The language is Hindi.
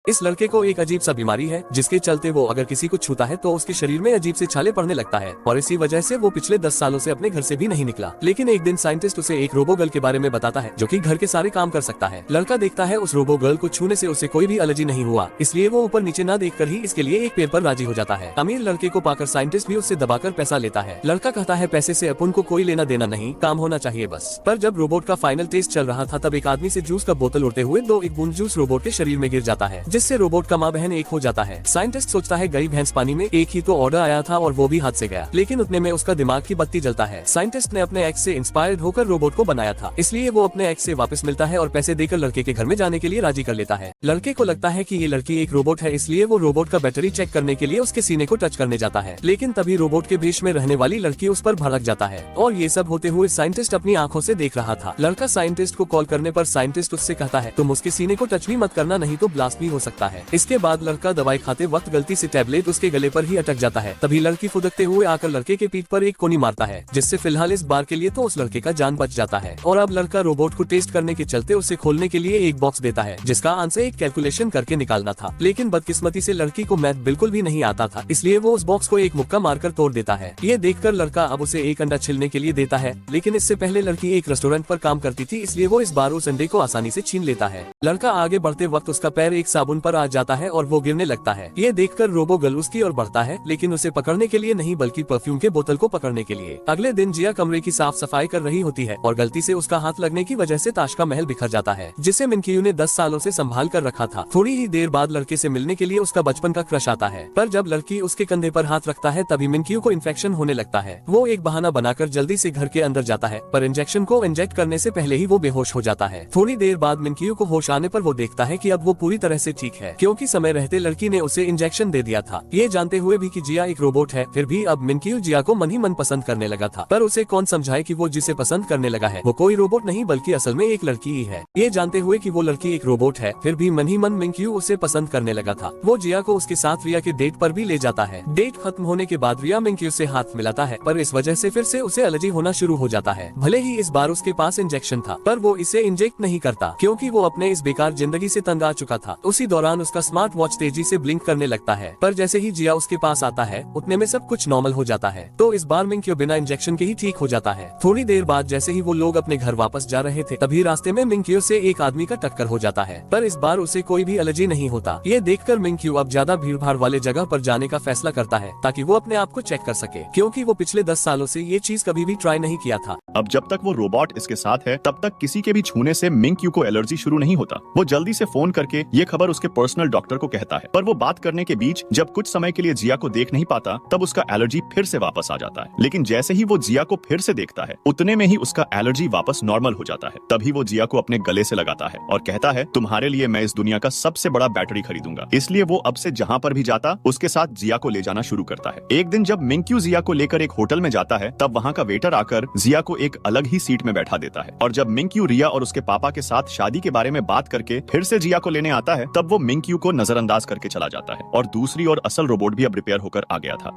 इस लड़के को एक अजीब सा बीमारी है जिसके चलते वो अगर किसी को छूता है तो उसके शरीर में अजीब से छाले पड़ने लगता है और इसी वजह से वो पिछले 10 सालों से अपने घर से भी नहीं निकला। लेकिन एक दिन साइंटिस्ट उसे एक रोबो गर्ल के बारे में बताता है जो कि घर के सारे काम कर सकता है। लड़का देखता है उस रोबो गर्ल को छूने से उसे कोई भी एलर्जी नहीं हुआ, इसलिए वो ऊपर नीचे न देखकर ही इसके लिए एक पेड़ पर राजी हो जाता है। अमीर लड़के को पाकर साइंटिस्ट भी उससे दबाकर पैसा लेता है। लड़का कहता है पैसे से अपन को कोई लेना देना नहीं, काम होना चाहिए बस। पर जब रोबोट का फाइनल टेस्ट चल रहा था तब एक आदमी से जूस का बोतल उड़ते हुए एक बूंद जूस रोबोट के शरीर में गिर जाता है, जिससे रोबोट का माँ बहन एक हो जाता है। साइंटिस्ट सोचता है गई भैंस पानी में, एक ही तो ऑर्डर आया था और वो भी हाथ से गया। लेकिन उतने में उसका दिमाग की बत्ती जलता है। साइंटिस्ट ने अपने एक्स से इंस्पायर्ड होकर रोबोट को बनाया था, इसलिए वो अपने एक्स से वापस मिलता है और पैसे देकर लड़के के घर में जाने के लिए राजी कर लेता है। लड़के को लगता है कि ये लड़की एक रोबोट है, इसलिए वो रोबोट का बैटरी चेक करने के लिए उसके सीने को टच करने जाता है। लेकिन तभी रोबोट के भेष में रहने वाली लड़की उस पर भड़क जाता है और ये सब होते हुए साइंटिस्ट अपनी आंखों से देख रहा था। लड़का साइंटिस्ट को कॉल करने पर साइंटिस्ट उससे कहता है तुम उसके सीने को टच भी मत करना, नहीं तो ब्लास्ट भी हो सकता है। इसके बाद लड़का दवाई खाते वक्त गलती से टैबलेट उसके गले पर ही अटक जाता है। तभी लड़की फुदकते हुए आकर लड़के के पीठ पर एक कोनी मारता है, जिससे फिलहाल इस बार के लिए तो उस लड़के का जान बच जाता है। और अब लड़का रोबोट को टेस्ट करने के चलते उसे खोलने के लिए एक बॉक्स देता है जिसका आंसर एक कैलकुलेशन करके निकालना था। लेकिन बदकिस्मती से लड़की को मैथ बिल्कुल भी नहीं आता था, इसलिए वो उस बॉक्स को एक मुक्का मारकर तोड़ देता है। ये देखकर लड़का अब उसे एक अंडा छिलने के लिए देता है, लेकिन इससे पहले लड़की एक रेस्टोरेंट पर काम करती थी, इसलिए वो इस बार उस अंडे को आसानी से छीन लेता है। लड़का आगे बढ़ते वक्त उसका पैर एक साबुन पर आ जाता है और वो गिरने लगता है। ये देखकर रोबो गर्ल उसकी ओर बढ़ता है, लेकिन उसे पकड़ने के लिए नहीं बल्कि परफ्यूम के बोतल को पकड़ने के लिए। अगले दिन जिया कमरे की साफ सफाई कर रही होती है और गलती से उसका हाथ लगने की वजह से ताश का महल बिखर जाता है, जिसे मिनक्यू ने 10 सालों से संभाल कर रखा था। थोड़ी ही देर बाद लड़के से मिलने के लिए उसका बचपन का क्रश आता है, पर जब लड़की उसके कंधे पर हाथ रखता है तभी मिनक्यू को इन्फेक्शन होने लगता है। वो एक बहाना बनाकर जल्दी से घर के अंदर जाता है, पर इंजेक्शन को इंजेक्ट करने से पहले ही वो बेहोश हो जाता है। थोड़ी देर बाद मिनक्यू को होश आने पर वो देखता है कि अब वो पूरी तरह से ठीक है, क्योंकि समय रहते लड़की ने उसे इंजेक्शन दे दिया था। ये जानते हुए भी कि जिया एक रोबोट है, फिर भी अब मिनक्यू जिया को मन ही मन पसंद करने लगा था। पर उसे कौन समझाए कि वो जिसे पसंद करने लगा है वो कोई रोबोट नहीं बल्कि असल में एक लड़की ही है। ये जानते हुए कि वो लड़की एक रोबोट है, फिर भी मन ही मन मिनक्यू उसे पसंद करने लगा था। वो जिया को उसके साथ रिया के डेट पर भी ले जाता है। डेट खत्म होने के बाद रिया मिनक्यू से हाथ मिलाता है, पर इस वजह से फिर से उसे एलर्जी होना शुरू हो जाता है। भले ही इस बार उसके पास इंजेक्शन था, पर वो इसे इंजेक्ट नहीं करता, क्योंकि वो अपने इस बेकार जिंदगी से तंग आ चुका था। उसी दौरान उसका स्मार्ट वॉच तेजी से ब्लिंक करने लगता है, पर जैसे ही जिया उसके पास आता है उतने में सब कुछ नॉर्मल हो जाता है। तो इस बार मिनक्यू बिना इंजेक्शन के ही ठीक हो जाता है। थोड़ी देर बाद जैसे ही वो लोग अपने घर वापस जा रहे थे तभी रास्ते में मिनक्यू से एक आदमी का टक्कर हो जाता है, पर इस बार उसे कोई भी एलर्जी नहीं होता। ये देखकर मिनक्यू अब ज्यादा भीड़ भाड़ वाले जगह पर जाने का फैसला करता है ताकि वो अपने आप को चेक कर सके, क्योंकि वो पिछले 10 सालों से ये चीज कभी भी ट्राई नहीं किया था। अब जब तक वो रोबोट इसके साथ है तब तक किसी के भी छूने से मिंक्यू को एलर्जी शुरू नहीं होता। वो जल्दी से फोन करके ये खबर उसके पर्सनल डॉक्टर को कहता है, पर वो बात करने के बीच जब कुछ समय के लिए जिया को देख नहीं पाता तब उसका एलर्जी फिर से वापस आ जाता है। लेकिन जैसे ही वो जिया को फिर से देखता है उतने में ही उसका एलर्जी वापस नॉर्मल हो जाता है। तभी वो जिया को अपने गले से लगाता है और कहता है तुम्हारे लिए मैं इस दुनिया का सबसे बड़ा बैटरी खरीदूंगा। इसलिए वो अब से जहाँ पर भी जाता उसके साथ जिया को ले जाना शुरू करता है। एक दिन जब मिंक्यू जिया को लेकर एक होटल में जाता है तब वहाँ का वेटर आकर जिया को एक अलग ही सीट में बैठा देता है, और जब मिंक्यू रिया और उसके पापा के साथ शादी के बारे में बात करके फिर से जिया को लेने आता है तब वो मिंक्यू को नजरअंदाज करके चला जाता है और दूसरी ओर असल रोबोट भी अब रिपेयर होकर आ गया था।